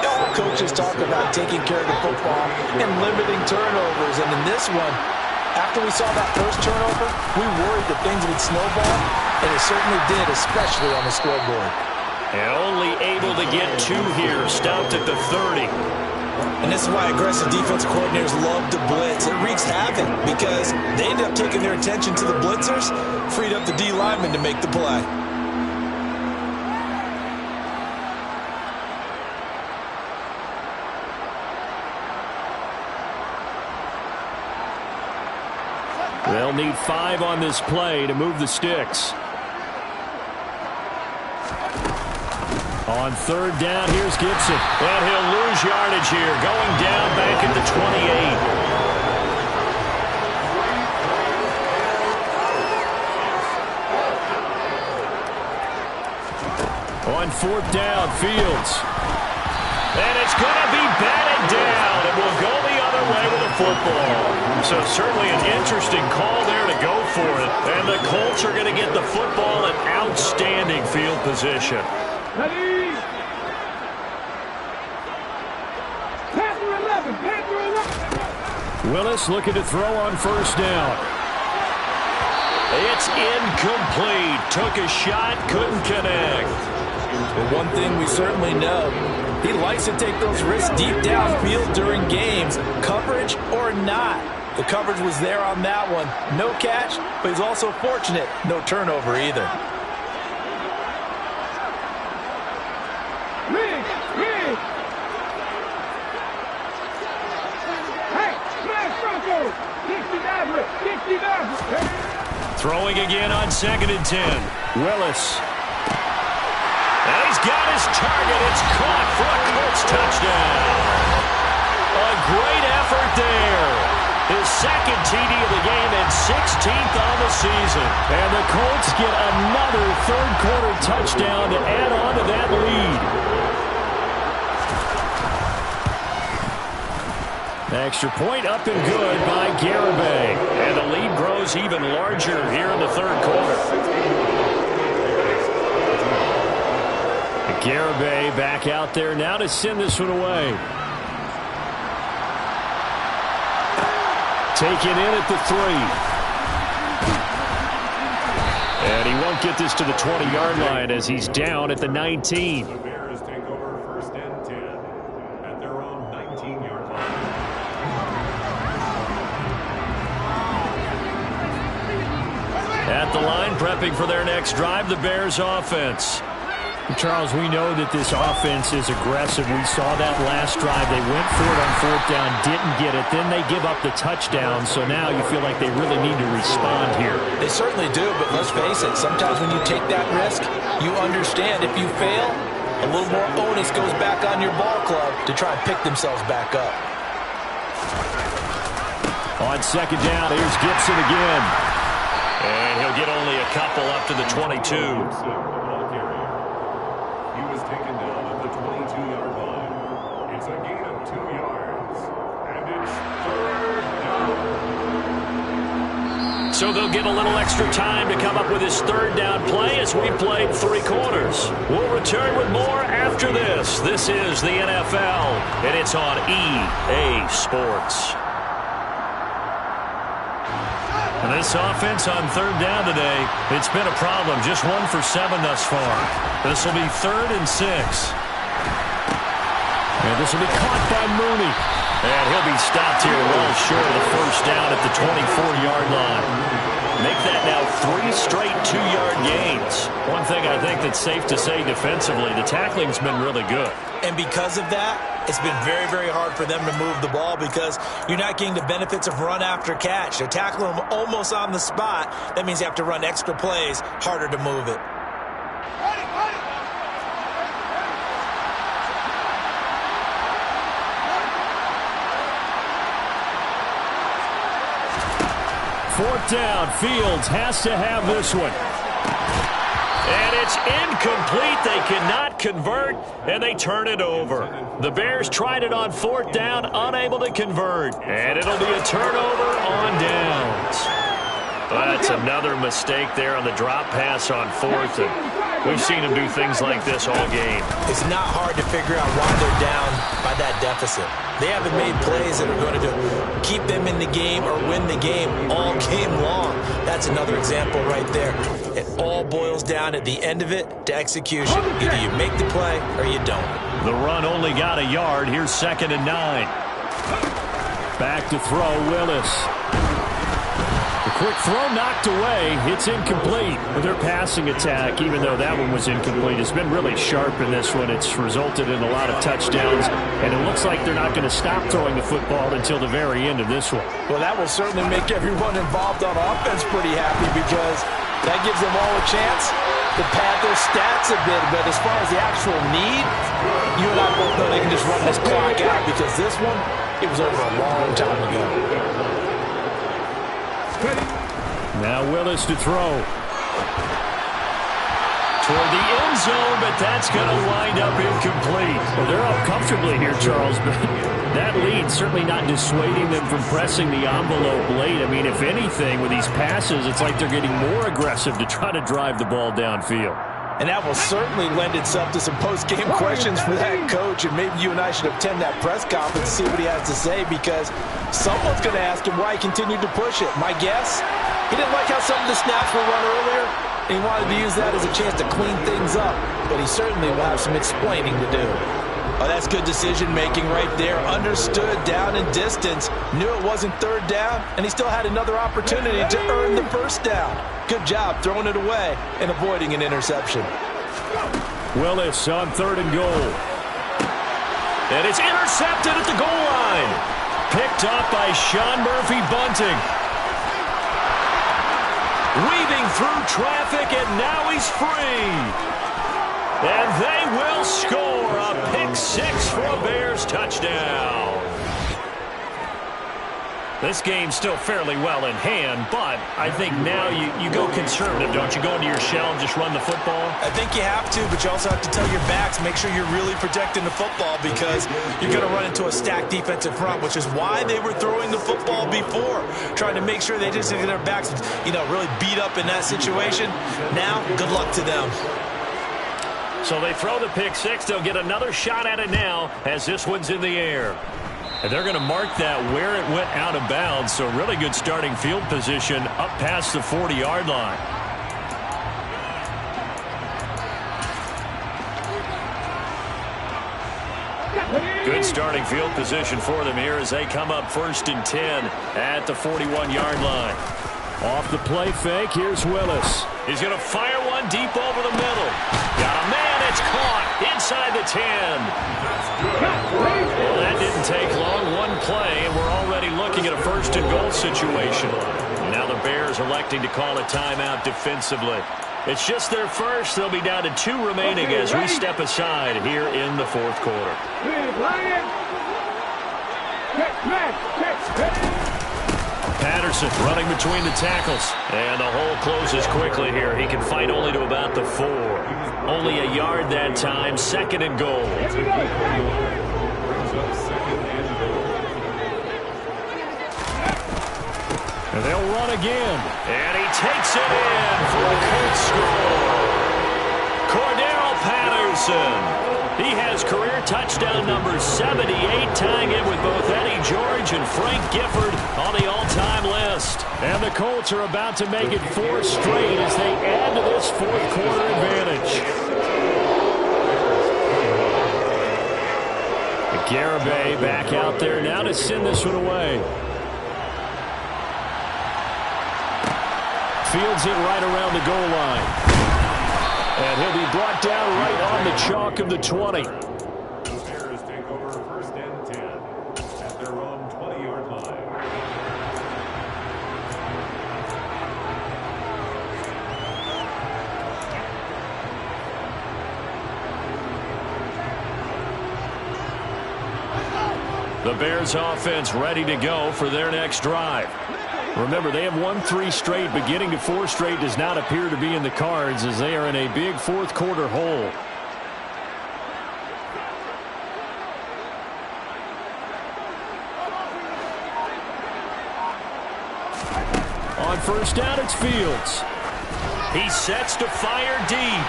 all coaches talk about taking care of the football and limiting turnovers. And in this one, after we saw that first turnover, we worried that things would snowball, and it certainly did, especially on the scoreboard. And only able to get 2 here, stopped at the 30. And this is why aggressive defensive coordinators love to blitz. It wreaks havoc because they end up taking their attention to the blitzers, freed up the D lineman to make the play. They'll need 5 on this play to move the sticks. On third down, here's Gibson. And he'll lose yardage here, going down back at the 28. On fourth down, Fields. And it's going to be batted down. It will go the other way with the football. So certainly an interesting call there to go for it. And the Colts are going to get the football in outstanding field position. Ready? Willis looking to throw on first down. It's incomplete. Took a shot, couldn't connect. But one thing we certainly know, he likes to take those risks deep downfield during games, coverage or not. The coverage was there on that one. No catch, but he's also fortunate. No turnover either. Throwing again on 2nd and 10. Willis. And he's got his target. It's caught for a Colts touchdown. A great effort there. His second TD of the game and 16th on the season. And the Colts get another third-quarter touchdown to add on to that lead. Extra point up and good by Garibay. And the lead grows even larger here in the third quarter. Garibay back out there now to send this one away. Taken in at the 3. And he won't get this to the 20-yard line as he's down at the 19. The Bears take over first and 10 at their own 19-yard line. At the line, prepping for their next drive, the Bears offense. Charles, we know that this offense is aggressive. We saw that last drive. They went for it on fourth down, didn't get it. Then they give up the touchdown. So now you feel like they really need to respond here. They certainly do, but let's face it. Sometimes when you take that risk, you understand if you fail, a little more onus goes back on your ball club to try and pick themselves back up. On second down, here's Gibson again. And he'll get only a couple up to the 22. Taken down at the 22-yard line. It's a gain of 2 yards. And it's third down. So they'll get a little extra time to come up with his third down play as we played 3 quarters. We'll return with more after this. This is the NFL, and it's on EA Sports. And this offense on third down today, it's been a problem. Just 1 for 7 thus far. This will be 3rd and 6. And this will be caught by Mooney. And he'll be stopped here well short of the first down at the 24-yard line. Make that now 3 straight 2-yard gains. One thing I think that's safe to say defensively, the tackling's been really good. And because of that, it's been very, very hard for them to move the ball because you're not getting the benefits of run after catch. They're tackling them almost on the spot. That means you have to run extra plays, harder to move it. Fourth down, Fields has to have this one. And it's incomplete. They cannot convert, and they turn it over. The Bears tried it on fourth down, unable to convert. And it'll be a turnover on downs. That's another mistake there on the drop pass on fourth. And we've seen them do things like this all game. It's not hard to figure out why they're down by that deficit. They haven't made plays that are going to keep them in the game or win the game all game long. That's another example right there. It all boils down at the end of it to execution. Either you make the play or you don't. The run only got a yard. Here's 2nd and 9. Back to throw, Willis. The quick throw knocked away. It's incomplete. Their passing attack, even though that one was incomplete, has been really sharp in this one. It's resulted in a lot of touchdowns, and it looks like they're not going to stop throwing the football until the very end of this one. Well, that will certainly make everyone involved on offense pretty happy because that gives them all a chance to pad their stats a bit. But as far as the actual need, you and I both know they can just run this clock out because this one, it was over a long time ago. Now Willis to throw. Toward the end zone, but that's going to wind up incomplete. Well, they're up comfortably here, Charles, but that lead certainly not dissuading them from pressing the envelope late. I mean, if anything, with these passes, it's like they're getting more aggressive to try to drive the ball downfield. And that will certainly lend itself to some post-game questions for that coach, and maybe you and I should attend that press conference to see what he has to say, because someone's going to ask him why he continued to push it. My guess, he didn't like how some of the snaps were run earlier, and he wanted to use that as a chance to clean things up, but he certainly will have some explaining to do. Oh, that's good decision-making right there. Understood down and distance. Knew it wasn't third down, and he still had another opportunity to earn the first down. Good job throwing it away and avoiding an interception. Willis on 3rd and goal. And it's intercepted at the goal line. Picked up by Sean Murphy-Bunting. Weaving through traffic, and now he's free. And they will score a pick six for a Bears touchdown. This game's still fairly well in hand, but I think now you go conservative, don't you? Go into your shell and just run the football? I think you have to, but you also have to tell your backs, make sure you're really protecting the football because you're going to run into a stacked defensive front, which is why they were throwing the football before, trying to make sure they just get their backs, really beat up in that situation. Now, good luck to them. So they throw the pick six. They'll get another shot at it now as this one's in the air. And they're going to mark that where it went out of bounds. So really good starting field position up past the 40-yard line. Good starting field position for them here as they come up 1st and 10 at the 41-yard line. Off the play fake, here's Willis. He's going to fire one deep over the middle. Got a man, it's caught inside the 10. Well, that didn't take long, one play, and we're already looking at a 1st and goal situation. Now the Bears electing to call a timeout defensively. It's just their first. They'll be down to 2 remaining as we step aside here in the 4th quarter. Patterson running between the tackles. And the hole closes quickly here. He can fight only to about the 4. Only a yard that time. 2nd and goal. And they'll run again. And he takes it in for the Colts score. Cordero Patterson. He has career touchdown number 78, tying it with both Eddie George and Frank Gifford on the all-time list. And the Colts are about to make it 4 straight as they add to this 4th quarter advantage. Garibay back out there now to send this one away. Fields it right around the goal line. And he'll be brought down right on the chalk of the 20. The Bears take over 1st and 10 at their own 20-yard line. The Bears offense ready to go for their next drive. Remember, they have won 3 straight, but getting to 4 straight does not appear to be in the cards as they are in a big 4th quarter hole. On 1st down, it's Fields. He sets to fire deep.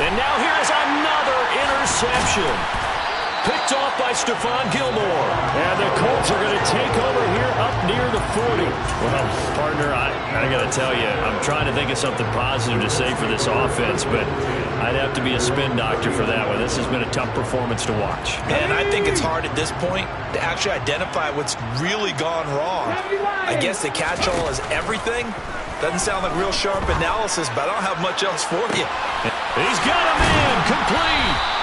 And now here's another interception. Picked off by Stephon Gilmore. And the Colts are going to take over here up near the 40. Well, partner, I got to tell you, I'm trying to think of something positive to say for this offense, but I'd have to be a spin doctor for that one. This has been a tough performance to watch. And I think it's hard at this point to actually identify what's really gone wrong. I guess the catch-all is everything. Doesn't sound like real sharp analysis, but I don't have much else for you. He's got him in, complete.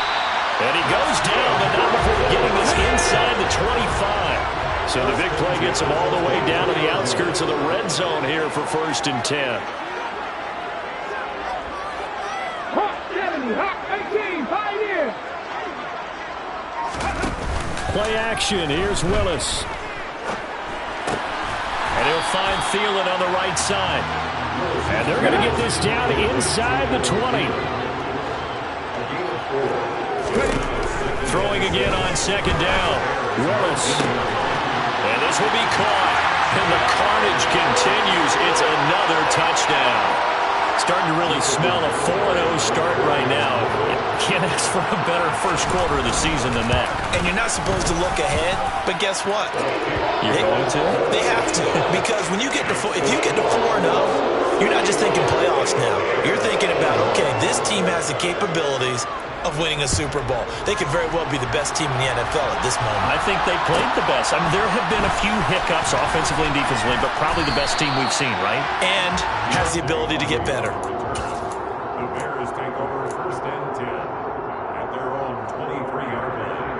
And he goes down, but not before getting this inside the 25. So the big play gets him all the way down to the outskirts of the red zone here for 1st and 10. Hawk 70, Hawk 18, pioneer. Play action. Here's Willis. And he'll find Thielen on the right side. And they're going to get this down inside the 20. Throwing again on 2nd down. Willis. And this will be caught. And the carnage continues. It's another touchdown. Starting to really smell a 4-0 start right now. Can't ask for a better first quarter of the season than that. And you're not supposed to look ahead, but guess what? You're going to? They have to. Because when you get to if you get to 4-0, you're not just thinking playoffs now. You're thinking about, okay, this team has the capabilities of winning a Super Bowl. They could very well be the best team in the NFL at this moment. I think they played the best. I mean, there have been a few hiccups offensively and defensively, but probably the best team we've seen, right? And has the ability to get better. The Bears take over 1st and 10 at their own 23-yard line.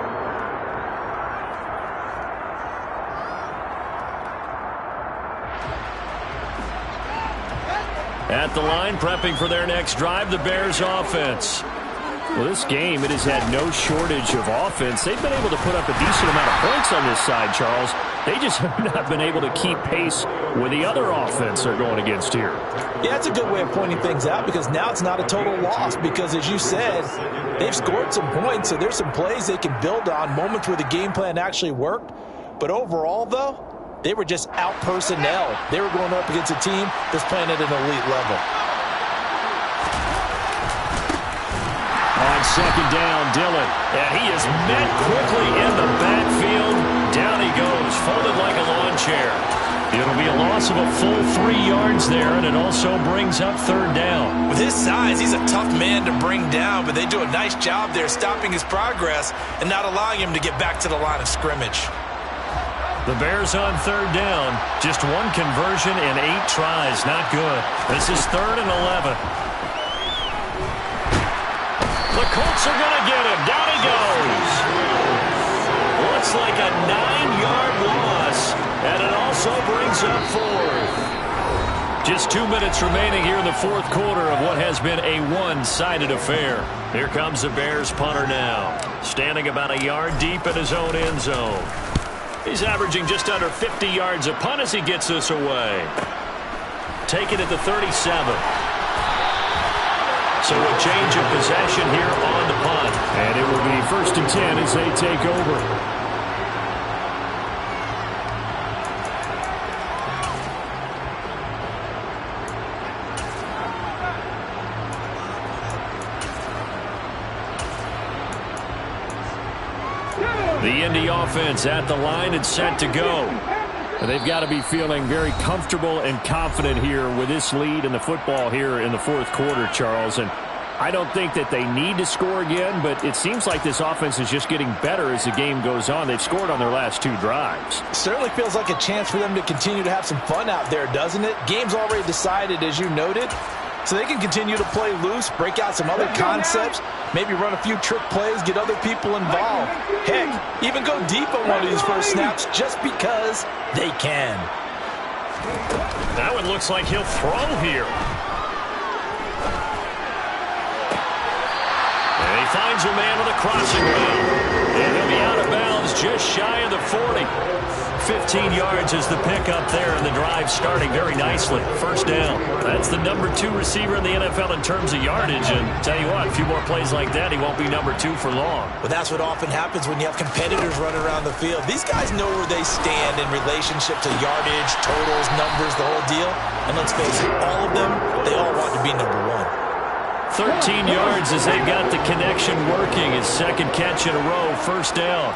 At the line, prepping for their next drive, the Bears offense. Well, this game, it has had no shortage of offense. They've been able to put up a decent amount of points on this side, Charles. They just have not been able to keep pace with the other offense they're going against here. Yeah, that's a good way of pointing things out because now it's not a total loss because, as you said, they've scored some points, so there's some plays they can build on, moments where the game plan actually worked. But overall, though, they were just out-personnel. They were going up against a team that's playing at an elite level. On 2nd down, Dillon. And he is met quickly in the backfield. Down he goes, folded like a lawn chair. It'll be a loss of a full 3 yards there, and it also brings up 3rd down. With his size, he's a tough man to bring down, but they do a nice job there stopping his progress and not allowing him to get back to the line of scrimmage. The Bears on 3rd down. Just one conversion in 8 tries. Not good. This is 3rd and 11. The Colts are going to get him. Down he goes. Looks like a 9-yard loss, and it also brings up 4th. Just 2 minutes remaining here in the 4th quarter of what has been a one-sided affair. Here comes the Bears punter now, standing about a yard deep in his own end zone. He's averaging just under 50 yards a punt as he gets this away. Take it at the 37. So a change of possession here on the punt. And it will be 1st and 10 as they take over. The Indy offense at the line and set to go. And they've got to be feeling very comfortable and confident here with this lead in the football here in the 4th quarter, Charles. And I don't think that they need to score again, but it seems like this offense is just getting better as the game goes on. They've scored on their last 2 drives. Certainly feels like a chance for them to continue to have some fun out there, doesn't it? Game's already decided, as you noted. So they can continue to play loose, break out some other concepts, maybe run a few trick plays, get other people involved. Heck, even go deep on one of these first snaps just because they can. That one looks like he'll throw here. And he finds a man with a crossing route. And he'll be out of bounds just shy of the 40. 15 yards is the pickup there, and the drive starting very nicely. 1st down. That's the number 2 receiver in the NFL in terms of yardage. And tell you what, a few more plays like that, he won't be number 2 for long. Well, that's what often happens when you have competitors running around the field. These guys know where they stand in relationship to yardage, totals, numbers, the whole deal. And let's face it, all of them, they all want to be number 1. 13 yards as they've got the connection working. His second catch in a row, first down.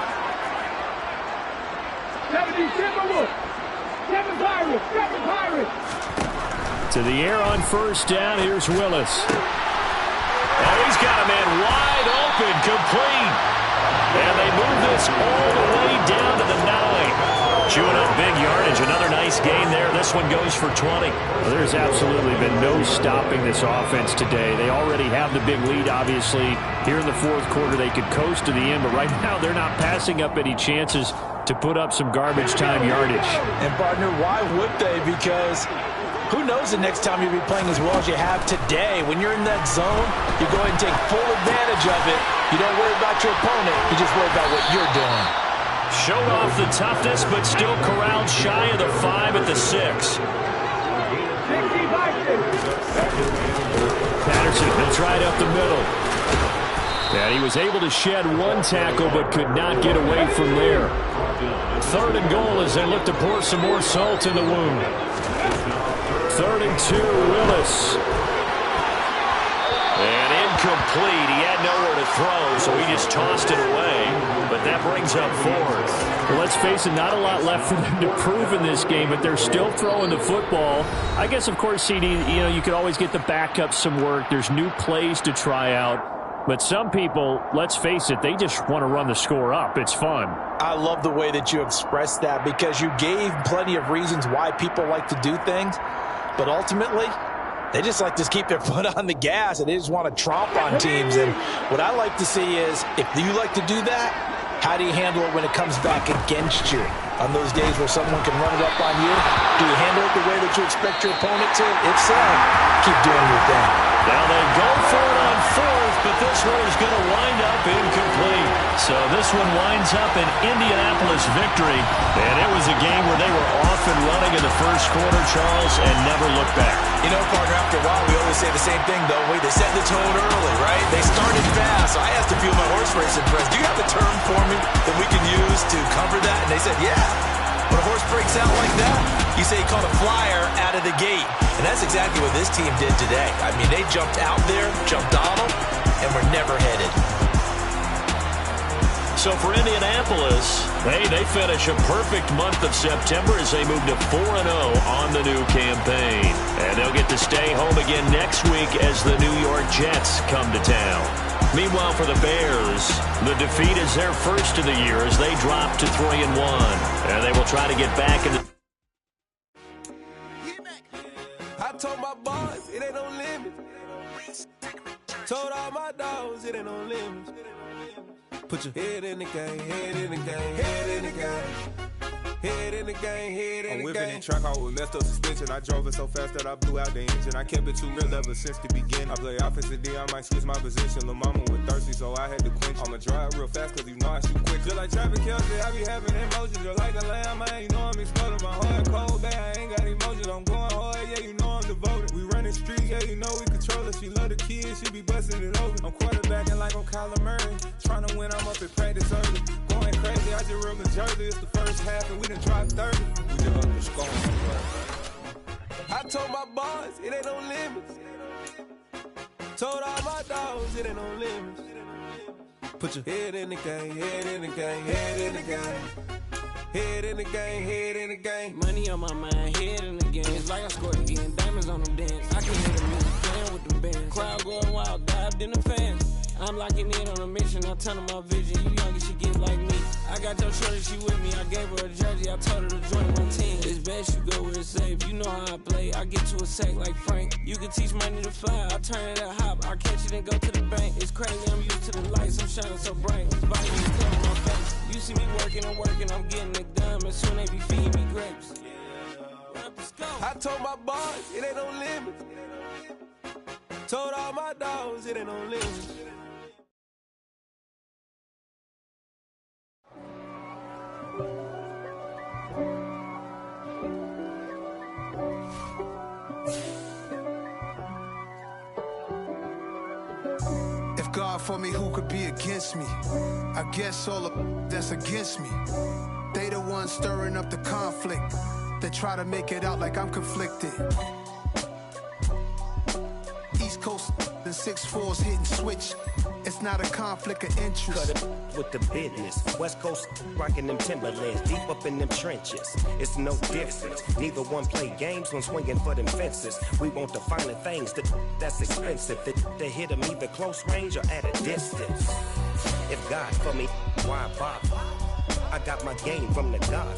7 Pirates. To the air on first down, here's Willis. And he's got a man wide open, complete. And they move this all the way down to the 9. Chewing up big yardage. Another nice gain there. This one goes for 20. Well, there's absolutely been no stopping this offense today. They already have the big lead, obviously. Here in the fourth quarter, they could coast to the end, but right now they're not passing up any chances to put up some garbage time yardage. And, partner, why would they? Because who knows the next time you'll be playing as well as you have today. When you're in that zone, you go ahead and take full advantage of it. You don't worry about your opponent. You just worry about what you're doing. Showed off the toughness, but still corralled shy of the 5 at the 6. Patterson, he'll try it up the middle. And he was able to shed one tackle, but could not get away from there. 3rd and goal as they look to pour some more salt in the wound. 3rd and 2, Willis. And incomplete. He had nowhere to throw, so he just tossed it away. But that brings up 4th. Well, let's face it, not a lot left for them to prove in this game, but they're still throwing the football. I guess, of course, CD, you could always get the backup some work. There's new plays to try out. But some people, let's face it, they just want to run the score up. It's fun. I love the way that you expressed that because you gave plenty of reasons why people like to do things. But ultimately, they just like to keep their foot on the gas, and they just want to tromp on teams. And what I like to see is, if you like to do that, how do you handle it when it comes back against you? On those days where someone can run it up on you, do you handle it the way that you expect your opponent to? If so, keep doing your thing. Now they go for it on 4th, but this one is going to wind up incomplete. So this one winds up an Indianapolis victory. And it was a game where they were off and running in the first quarter, Charles, and never looked back. You know, partner, after a while, we always say the same thing, don't we? They set the tone early, right? They started fast. So I asked a few of my horse racing friends, do you have a term for me that we can use to cover that? And they said, yeah. When a horse breaks out like that, you say he caught a flyer out of the gate. And that's exactly what this team did today. I mean, they jumped out there, jumped on them, and were never headed. So for Indianapolis, hey, they finish a perfect month of September as they move to 4-0 on the new campaign. And they'll get to stay home again next week as the New York Jets come to town. Meanwhile, for the Bears, the defeat is their first of the year as they drop to 3-1. And they will try to get back in the... I told my boys, it ain't no limit. Told all my dogs, it ain't no limit. Put your head in the game, head in the game, head in the game. Head in the game, head in the game. I'm whipping the track out with messed up suspension. I drove it so fast that I blew out the engine. I kept it too real ever since the beginning. I play offensive D, I might switch my position. Lil' mama was thirsty, so I had to quench. I'ma drive real fast, cause you know I shoot quick. Just like Travis Kelce, I be having emotions. Just like a lamb, I ain't know I'm exploding. My heart cold, bad, I ain't got emotions. I'm going hard, yeah, you know I'm devoted. We running streets, yeah, you know we control it. She love the kids, she be busting it over. I'm quarterbacking like I'm Kyler Murray. Trying to win, I'm up at practice early. Going crazy, I just real the jersey. It's the first half, and we done dropped 30. We just underscoring. I told my boys, it ain't no limits. Told all my dogs, it ain't no limits. Put your head in the game, head in the game, head in the game. Head in the game, head in the game. Money on my mind, head in the game. It's like I scored again, diamonds on them dance. I can hear the music playing with the band. Crowd going wild, dived in the fans. I'm locking in on a mission, I turn on my vision. You young and she get like me. I got your shorty, she with me. I gave her a jersey, I told her to join my team. It's best you go where it's safe. You know how I play, I get to a sack like Frank. You can teach money to fly, I turn it at hop. I catch it and go to the bank. It's crazy, I'm used to the lights, I'm shining so bright. It's vitamins on my face. You see me working, I'm getting it done. And soon they be feeding me grapes. I told my boys, it ain't no limits. Told all my dogs, it ain't no limits. If God for me, who could be against me? I guess all the that's against me. They the ones stirring up the conflict. They try to make it out like I'm conflicted. East Coast and 6'4s hitting switch. It's not a conflict of interest. Cut it with the business. West Coast rocking them Timberlands, deep up in them trenches. It's no difference. Neither one play games when swinging for them fences. We want the finer things that's expensive. That hit them either close range or at a distance. If God for me, why bother? I got my game from the God.